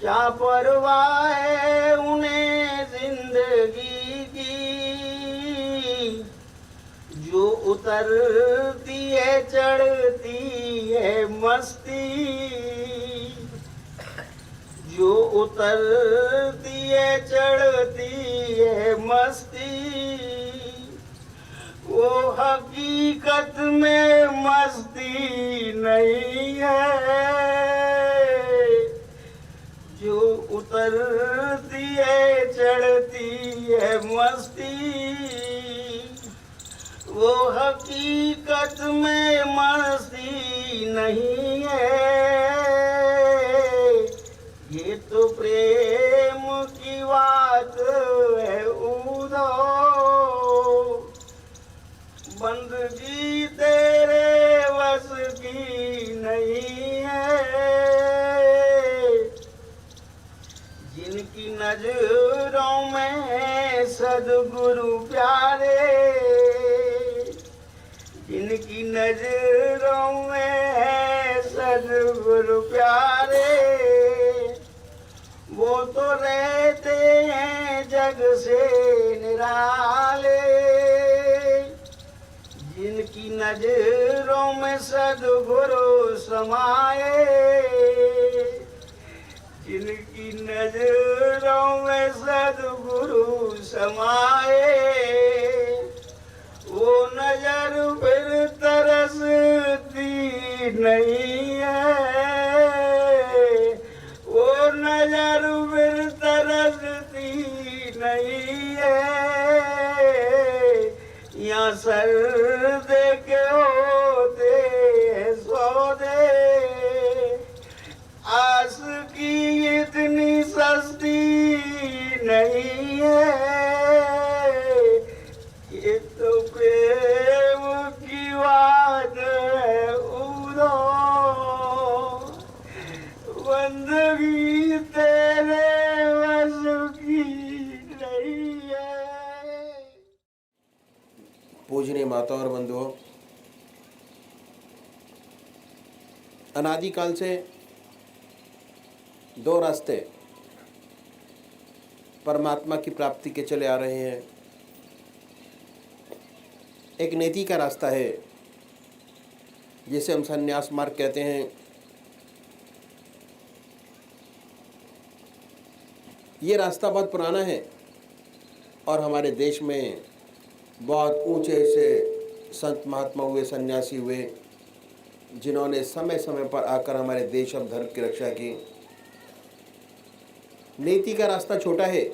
क्या परवाह है उन्हें जिंदगी की, जो उतरती है चढ़ती है मस्ती, जो उतरती है चढ़ती है मस्ती, वो हकीकत में मस्ती नहीं है। जो उतरती है चढ़ती है मस्ती, वो हकीकत में मस्ती नहीं है। ये तो प्रेम की बात है उदो, बंदगी तेरे बस की नहीं है। जिनकी नजरों में सद्गुरु प्यारे, जिनकी नजरों में सद्गुरु प्यारे, वो तो रहते हैं जग से निराले। जिनकी नजरों में सद्गुरु समाए, जिनकी नजरों में सद्गुरु समाए, वो नजर फिर तरसती नहीं है। वो नजर फिर तरसती नहीं है। यहाँ सर दे के होते हैं सौदे, आस की इतनी सस्ती नहीं है। ये तो प्रेम की बात है उदो, बंदगी तेरे बस की नहीं है। पूजनीय माता और बंधुओं, अनादिकाल से दो रास्ते परमात्मा की प्राप्ति के चले आ रहे हैं। एक नीति का रास्ता है जिसे हम संन्यास मार्ग कहते हैं। ये रास्ता बहुत पुराना है और हमारे देश में बहुत ऊंचे से संत महात्मा हुए, सन्यासी हुए, जिन्होंने समय समय पर आकर हमारे देश और धर्म की रक्षा की। नीति का रास्ता छोटा है,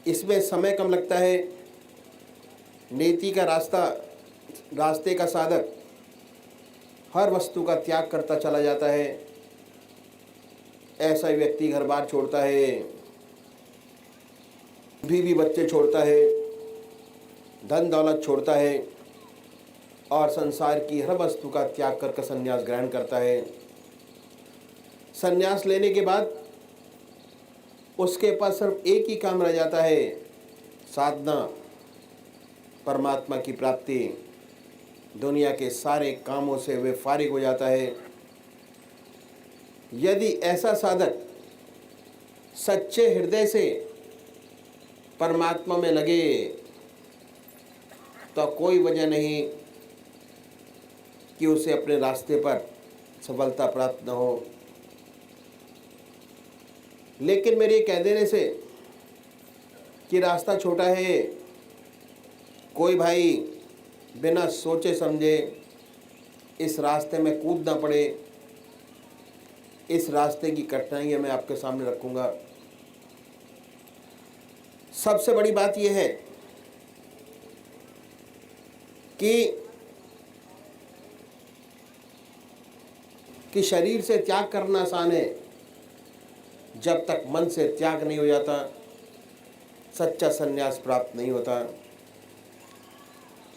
इसमें समय कम लगता है। नीति का रास्ते का साधक हर वस्तु का त्याग करता चला जाता है। ऐसा व्यक्ति घर बार छोड़ता है, बीवी बच्चे छोड़ता है, धन दौलत छोड़ता है और संसार की हर वस्तु का त्याग करके संन्यास ग्रहण करता है। संन्यास लेने के बाद उसके पास सिर्फ एक ही काम रह जाता है, साधना, परमात्मा की प्राप्ति। दुनिया के सारे कामों से वे फारिग हो जाता है। यदि ऐसा साधक सच्चे हृदय से परमात्मा में लगे तो कोई वजह नहीं कि उसे अपने रास्ते पर सफलता प्राप्त न हो। लेकिन मेरे कह देने से कि रास्ता छोटा है, कोई भाई बिना सोचे समझे इस रास्ते में कूद ना पड़े, इस रास्ते की कठिनाइयाँ मैं आपके सामने रखूँगा। सबसे बड़ी बात यह है कि शरीर से त्याग करना आसान है, जब तक मन से त्याग नहीं हो जाता सच्चा संन्यास प्राप्त नहीं होता।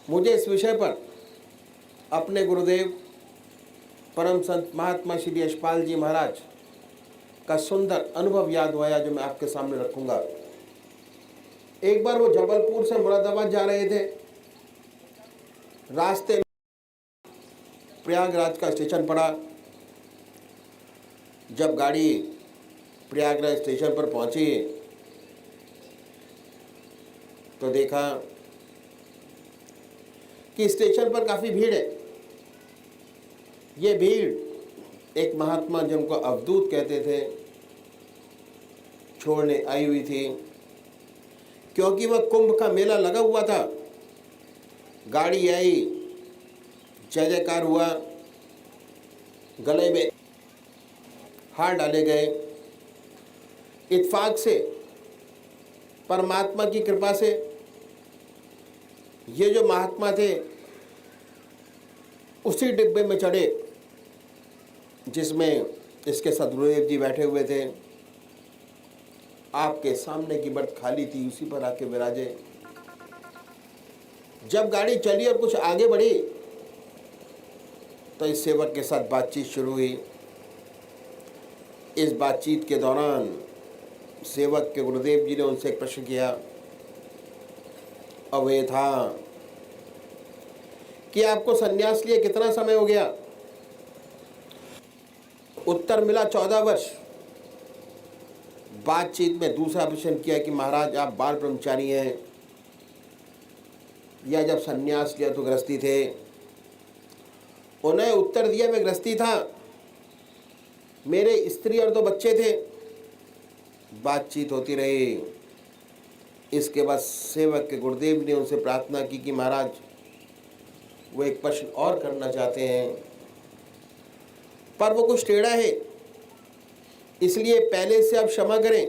मुझे इस विषय पर अपने गुरुदेव परम संत महात्मा श्री यशपाल जी महाराज का सुंदर अनुभव याद हुआ, जो मैं आपके सामने रखूंगा। एक बार वो जबलपुर से मुरादाबाद जा रहे थे। रास्ते में प्रयागराज का स्टेशन पड़ा। जब गाड़ी प्रयागराज स्टेशन पर पहुंचे तो देखा कि स्टेशन पर काफ़ी भीड़ है। ये भीड़ एक महात्मा जिनको अवधूत कहते थे छोड़ने आई हुई थी, क्योंकि वह कुंभ का मेला लगा हुआ था। गाड़ी आई, जय जयकार हुआ, गले में हार डाले गए। इत्फाक से, परमात्मा की कृपा से ये जो महात्मा थे उसी डिब्बे में चढ़े जिसमें इसके सदगुरुदेव जी बैठे हुए थे। आपके सामने की बर्थ खाली थी, उसी पर आके विराजे। जब गाड़ी चली और कुछ आगे बढ़ी तो इस सेवक के साथ बातचीत शुरू हुई। इस बातचीत के दौरान सेवक के गुरुदेव जी ने उनसे एक प्रश्न किया, और वह था कि आपको संन्यास लिए कितना समय हो गया? उत्तर मिला 14 वर्ष। बातचीत में दूसरा प्रश्न किया कि महाराज आप बाल ब्रह्मचारी हैं या जब संन्यास लिया तो गृहस्थी थे? उन्हें उत्तर दिया मैं गृहस्थी था, मेरे स्त्री और 2 बच्चे थे। बातचीत होती रही। इसके बाद सेवक के गुरुदेव ने उनसे प्रार्थना की कि महाराज वो एक प्रश्न और करना चाहते हैं, पर वो कुछ टेढ़ा है, इसलिए पहले से आप क्षमा करें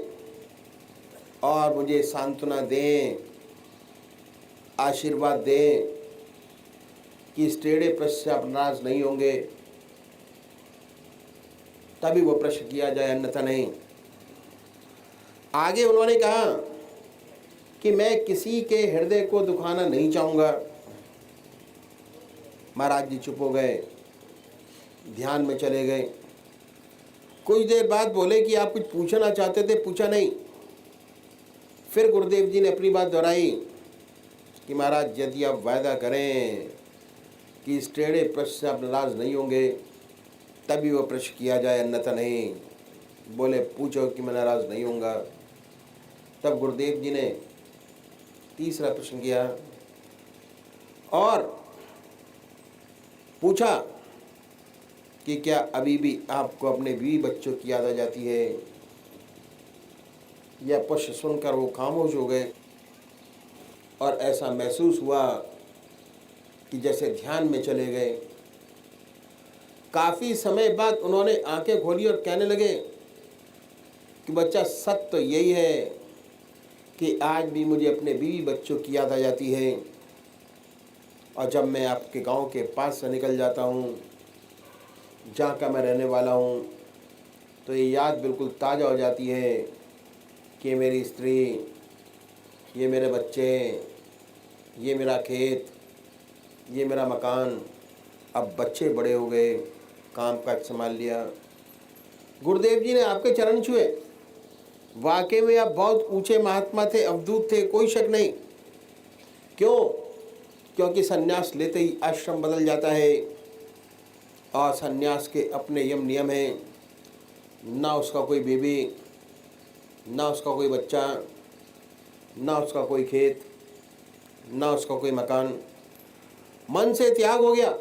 और मुझे सांत्वना दें, आशीर्वाद दें कि इस टेढ़े प्रश्न से आप नाराज नहीं होंगे, तभी वो प्रश्न किया जाए, अन्यथा नहीं। आगे उन्होंने कहा कि मैं किसी के हृदय को दुखाना नहीं चाहूँगा। महाराज जी चुप हो गए, ध्यान में चले गए। कुछ देर बाद बोले कि आप कुछ पूछना चाहते थे, पूछा नहीं। फिर गुरुदेव जी ने अपनी बात दोहराई कि महाराज यदि आप वायदा करें कि इस टेढ़े प्रश्न से आप नाराज नहीं होंगे तभी वो प्रश्न किया जाए, अन्यथा नहीं। बोले पूछो कि मैं नाराज नहीं होऊंगा। तब गुरुदेव जी ने तीसरा प्रश्न किया और पूछा कि क्या अभी भी आपको अपने बीवी बच्चों की याद आ जाती है? यह प्रश्न सुनकर वो खामोश हो गए और ऐसा महसूस हुआ कि जैसे ध्यान में चले गए। काफ़ी समय बाद उन्होंने आंखें खोली और कहने लगे कि बच्चा सत्य तो यही है कि आज भी मुझे अपने बीवी बच्चों की याद आ जाती है, और जब मैं आपके गांव के पास से निकल जाता हूँ जहाँ का मैं रहने वाला हूँ तो ये याद बिल्कुल ताज़ा हो जाती है कि मेरी स्त्री, ये मेरे बच्चे, ये मेरा खेत, ये मेरा मकान। अब बच्चे बड़े हो गए, काम काज संभाल लिया। गुरुदेव जी ने आपके चरण छुए। वाकई में आप बहुत ऊंचे महात्मा थे, अवधूत थे, कोई शक नहीं। क्यों? क्योंकि सन्यास लेते ही आश्रम बदल जाता है और सन्यास के अपने यम नियम हैं। ना उसका कोई बीवी, ना उसका कोई बच्चा, ना उसका कोई खेत, ना उसका कोई मकान। मन से त्याग हो गया,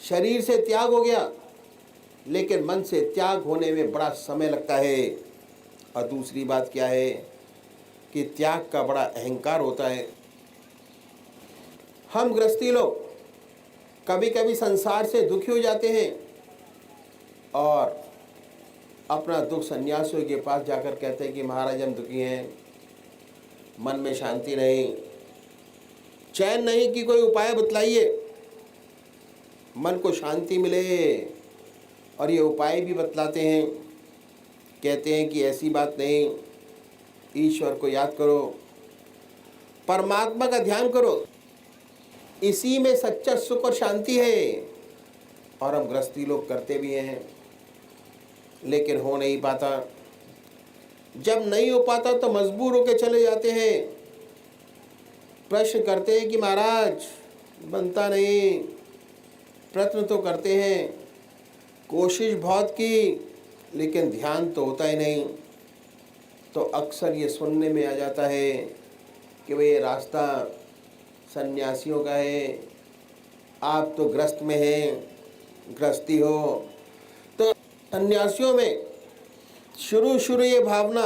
शरीर से त्याग हो गया, लेकिन मन से त्याग होने में बड़ा समय लगता है। और दूसरी बात क्या है कि त्याग का बड़ा अहंकार होता है। हम गृहस्थी लोग कभी कभी संसार से दुखी हो जाते हैं और अपना दुख सन्यासियों के पास जाकर कहते हैं कि महाराज हम दुखी हैं, मन में शांति नहीं, चैन नहीं, कि कोई उपाय बतलाइए मन को शांति मिले। और ये उपाय भी बतलाते हैं, कहते हैं कि ऐसी बात नहीं, ईश्वर को याद करो, परमात्मा का ध्यान करो, इसी में सच्चा सुख और शांति है। और हम गृहस्थी लोग करते भी हैं, लेकिन हो नहीं पाता। जब नहीं हो पाता तो मजबूर होकर चले जाते हैं, प्रश्न करते हैं कि महाराज बनता नहीं। प्रयत्न तो करते हैं, कोशिश बहुत की, लेकिन ध्यान तो होता ही नहीं। तो अक्सर ये सुनने में आ जाता है कि भाई ये रास्ता सन्यासियों का है, आप तो ग्रस्त में हैं, गृहस्थी हो। तो सन्यासियों में शुरू ये भावना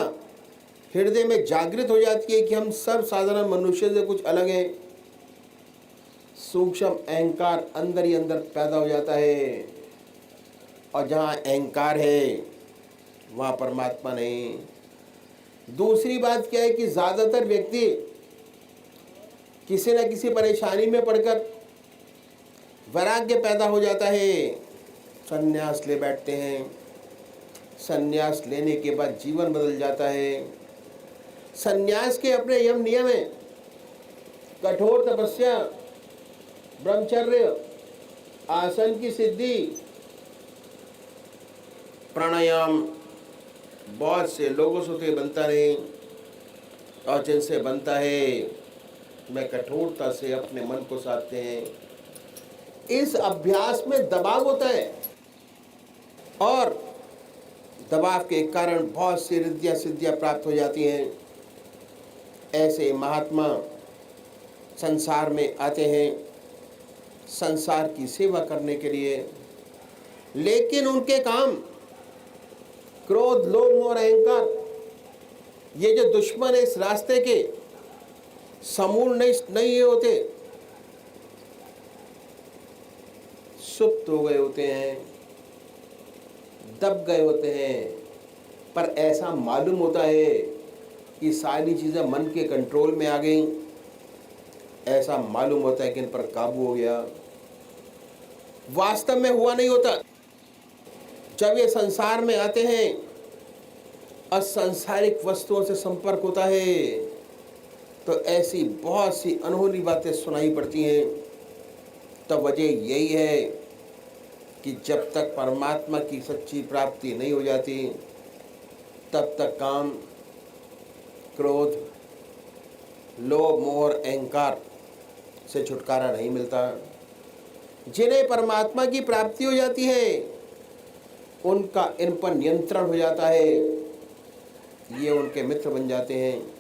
हृदय में जागृत हो जाती है कि हम सब साधारण मनुष्य से कुछ अलग हैं। सूक्ष्म अहंकार अंदर ही अंदर पैदा हो जाता है, और जहाँ अहंकार है वहाँ परमात्मा नहीं। दूसरी बात क्या है कि ज़्यादातर व्यक्ति किसी न किसी परेशानी में पड़कर वैराग्य पैदा हो जाता है, संन्यास ले बैठते हैं। संन्यास लेने के बाद जीवन बदल जाता है। संन्यास के अपने यम नियम हैं, कठोर तपस्या, ब्रह्मचर्य, आसन की सिद्धि, प्राणायाम। बहुत से लोगों से तो बनता नहीं, और जिनसे बनता है मैं कठोरता से अपने मन को साधते हैं। इस अभ्यास में दबाव होता है, और दबाव के कारण बहुत सी रिद्धियाँ सिद्धियाँ प्राप्त हो जाती हैं। ऐसे महात्मा संसार में आते हैं संसार की सेवा करने के लिए, लेकिन उनके काम क्रोध, लोभ, मोह और अहंकार, ये जो दुश्मन है इस रास्ते के, समूल नहीं होते, सुप्त हो गए होते हैं, दब गए होते हैं। पर ऐसा मालूम होता है कि सारी चीज़ें मन के कंट्रोल में आ गई। ऐसा मालूम होता है कि इन पर काबू हो गया। वास्तव में हुआ नहीं होता। जब ये संसार में आते हैं और सांसारिक वस्तुओं से संपर्क होता है, तो ऐसी बहुत सी अनहोनी बातें सुनाई पड़ती हैं। तो वजह यही है कि जब तक परमात्मा की सच्ची प्राप्ति नहीं हो जाती, तब तक काम, क्रोध, लोभ, मोह और अहंकार से छुटकारा नहीं मिलता। जिन्हें परमात्मा की प्राप्ति हो जाती है, उनका इन पर नियंत्रण हो जाता है, ये उनके मित्र बन जाते हैं।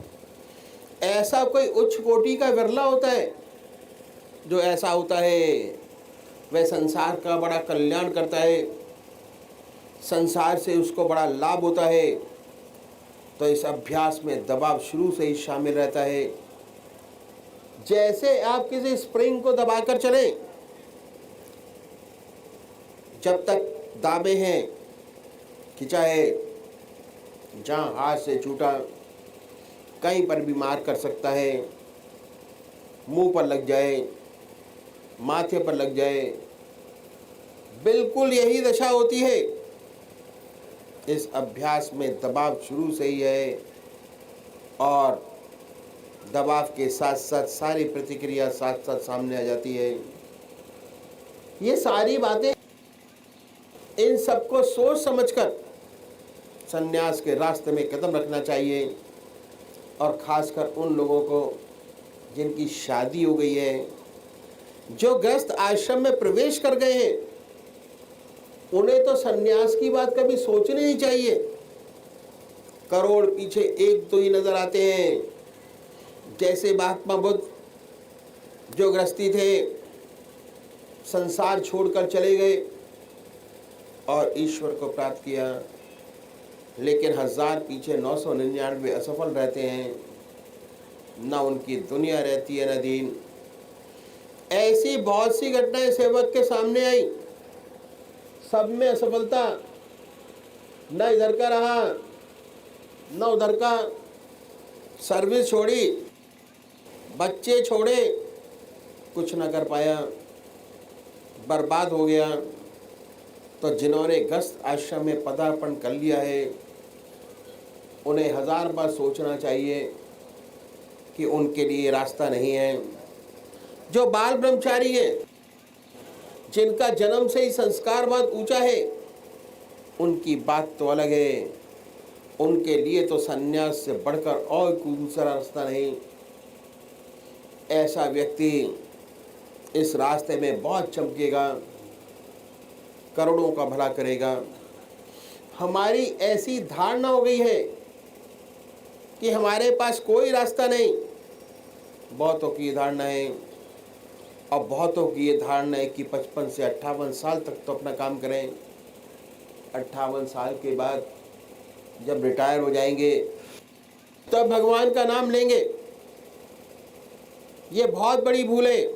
ऐसा कोई उच्च कोटि का विरला होता है जो ऐसा होता है। वह संसार का बड़ा कल्याण करता है, संसार से उसको बड़ा लाभ होता है। तो इस अभ्यास में दबाव शुरू से ही शामिल रहता है। जैसे आप किसी स्प्रिंग को दबाकर चलें, जब तक दाबे हैं कि चाहे जहाँ हाथ से छूटा कहीं पर भी मार कर सकता है, मुंह पर लग जाए, माथे पर लग जाए, बिल्कुल यही दशा होती है। इस अभ्यास में दबाव शुरू से ही है, और दबाव के साथ साथ सारी प्रतिक्रिया साथ साथ सामने आ जाती है। ये सारी बातें, इन सबको सोच समझकर संन्यास के रास्ते में कदम रखना चाहिए। और खासकर उन लोगों को जिनकी शादी हो गई है, जो गृहस्थ आश्रम में प्रवेश कर गए हैं, उन्हें तो संन्यास की बात कभी सोचनी नहीं चाहिए। करोड़ पीछे एक दो ही नजर आते हैं। जैसे महात्मा बुद्ध जो गृहस्थी थे, संसार छोड़कर चले गए और ईश्वर को प्राप्त किया, लेकिन 1000 पीछे 999 असफल रहते हैं। ना उनकी दुनिया रहती है, न दीन। ऐसी बहुत सी घटनाएं सेवक के सामने आई, सब में असफलता। न इधर का रहा न उधर का, सर्विस छोड़ी, बच्चे छोड़े, कुछ न कर पाया, बर्बाद हो गया। तो जिन्होंने गृहस्थ आश्रम में पदार्पण कर लिया है, उन्हें 1000 बार सोचना चाहिए कि उनके लिए रास्ता नहीं है। जो बाल ब्रह्मचारी हैं, जिनका जन्म से ही संस्कारवाद ऊंचा है, उनकी बात तो अलग है। उनके लिए तो संन्यास से बढ़कर और कोई दूसरा रास्ता नहीं। ऐसा व्यक्ति इस रास्ते में बहुत चमकेगा, करोड़ों का भला करेगा। हमारी ऐसी धारणा हो गई है कि हमारे पास कोई रास्ता नहीं। बहुतों की ये धारणा है, और बहुतों की ये धारणा है कि 55 से 58 साल तक तो अपना काम करें, 58 साल के बाद जब रिटायर हो जाएंगे तब भगवान का नाम लेंगे। ये बहुत बड़ी भूल है।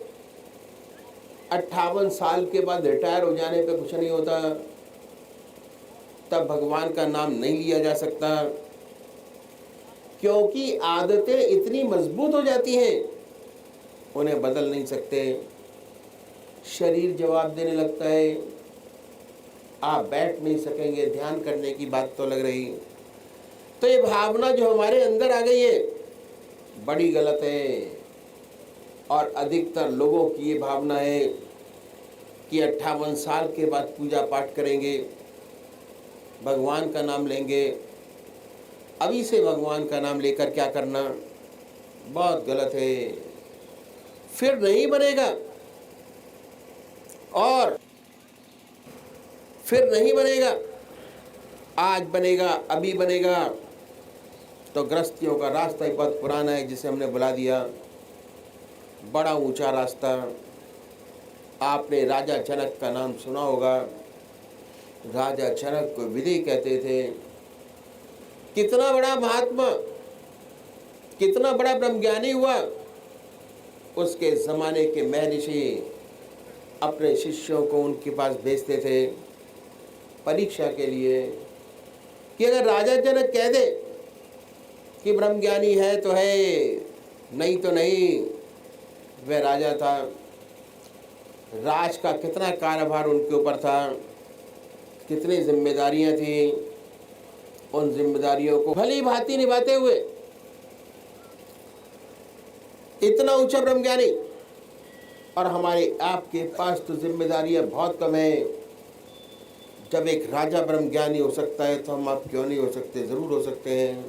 58 साल के बाद रिटायर हो जाने पे कुछ नहीं होता, तब भगवान का नाम नहीं लिया जा सकता, क्योंकि आदतें इतनी मजबूत हो जाती हैं, उन्हें बदल नहीं सकते। शरीर जवाब देने लगता है, आप बैठ नहीं सकेंगे, ध्यान करने की बात तो लग रही। तो ये भावना जो हमारे अंदर आ गई है बड़ी गलत है, और अधिकतर लोगों की ये भावना है कि 58 साल के बाद पूजा पाठ करेंगे, भगवान का नाम लेंगे। अभी से भगवान का नाम लेकर क्या करना, बहुत गलत है। फिर नहीं बनेगा, और फिर नहीं बनेगा। आज बनेगा, अभी बनेगा। तो गृहस्थियों का रास्ता ही बहुत पुराना है, जिसे हमने बुला दिया बड़ा ऊंचा रास्ता। आपने राजा जनक का नाम सुना होगा। राजा जनक को विधि कहते थे। कितना बड़ा महात्मा, कितना बड़ा ब्रह्मज्ञानी हुआ। उसके ज़माने के महर्षि अपने शिष्यों को उनके पास भेजते थे परीक्षा के लिए, कि अगर राजा जनक कह दे कि ब्रह्मज्ञानी है तो है, नहीं तो नहीं। वह राजा था, राज का कितना कार्यभार उनके ऊपर था, कितनी जिम्मेदारियां थी। उन जिम्मेदारियों को भली भांति निभाते हुए इतना ऊंचा ब्रह्मज्ञानी, और हमारे आपके पास तो जिम्मेदारियां बहुत कम है। जब एक राजा ब्रह्मज्ञानी हो सकता है तो हम आप क्यों नहीं हो सकते? ज़रूर हो सकते हैं।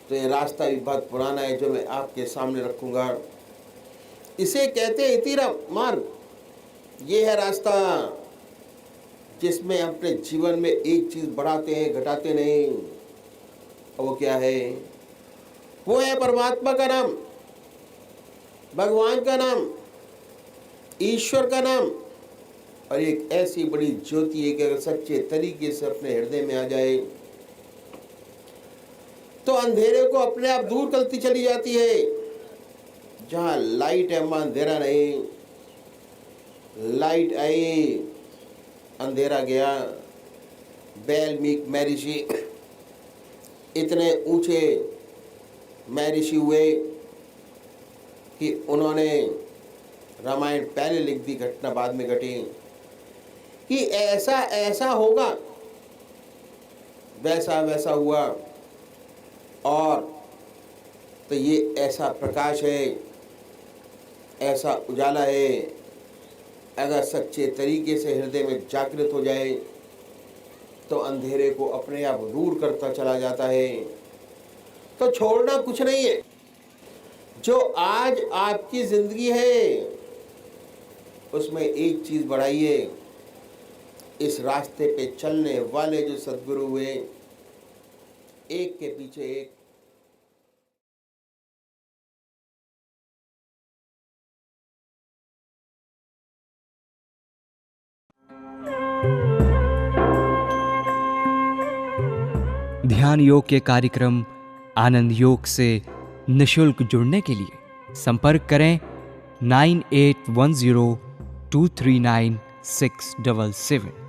तो ये रास्ता भी बहुत पुराना है जो मैं आपके सामने रखूँगा। इसे कहते हैं इतिरम मार्ग। ये है रास्ता जिसमें अपने जीवन में एक चीज़ बढ़ाते हैं, घटाते नहीं। और वो क्या है? वो है परमात्मा का नाम, भगवान का नाम, ईश्वर का नाम। और एक ऐसी बड़ी ज्योति है कि अगर सच्चे तरीके से अपने हृदय में आ जाए तो अंधेरे को अपने आप दूर करती चली जाती है। जहाँ लाइट है वहाँ अंधेरा नहीं, लाइट आई अंधेरा गया। वाल्मीकि महर्षि इतने ऊंचे महर्षि हुए कि उन्होंने रामायण पहले लिख दी, घटना बाद में घटी, कि ऐसा ऐसा होगा, वैसा वैसा हुआ। और तो ये ऐसा प्रकाश है, ऐसा उजाला है, अगर सच्चे तरीके से हृदय में जागृत हो जाए तो अंधेरे को अपने आप दूर करता चला जाता है। तो छोड़ना कुछ नहीं है। जो आज आपकी जिंदगी है उसमें एक चीज बढ़ाइए। इस रास्ते पे चलने वाले जो सद्गुरु हुए, एक के पीछे एक, ध्यान योग के कार्यक्रम आनंद योग से निशुल्क जुड़ने के लिए संपर्क करें 9810239677।